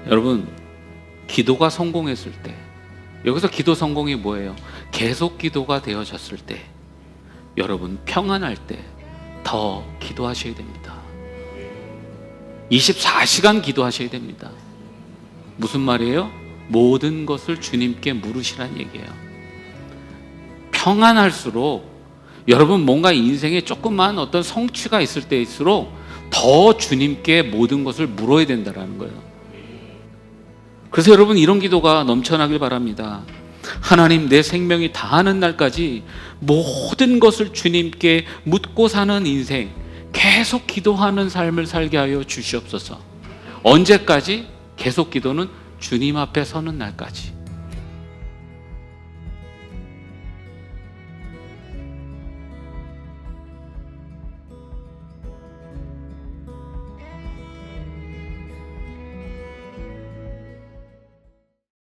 여러분, 기도가 성공했을 때, 여기서 기도 성공이 뭐예요? 계속 기도가 되어졌을 때, 여러분 평안할 때 더 기도하셔야 됩니다. 24시간 기도하셔야 됩니다. 무슨 말이에요? 모든 것을 주님께 물으시란 얘기예요. 평안할수록 여러분 뭔가 인생에 조그만 어떤 성취가 있을 때일수록 더 주님께 모든 것을 물어야 된다는 거예요. 그래서 여러분 이런 기도가 넘쳐나길 바랍니다. 하나님, 내 생명이 다하는 날까지 모든 것을 주님께 묻고 사는 인생, 계속 기도하는 삶을 살게 하여 주시옵소서. 언제까지? 계속 기도는 주님 앞에 서는 날까지.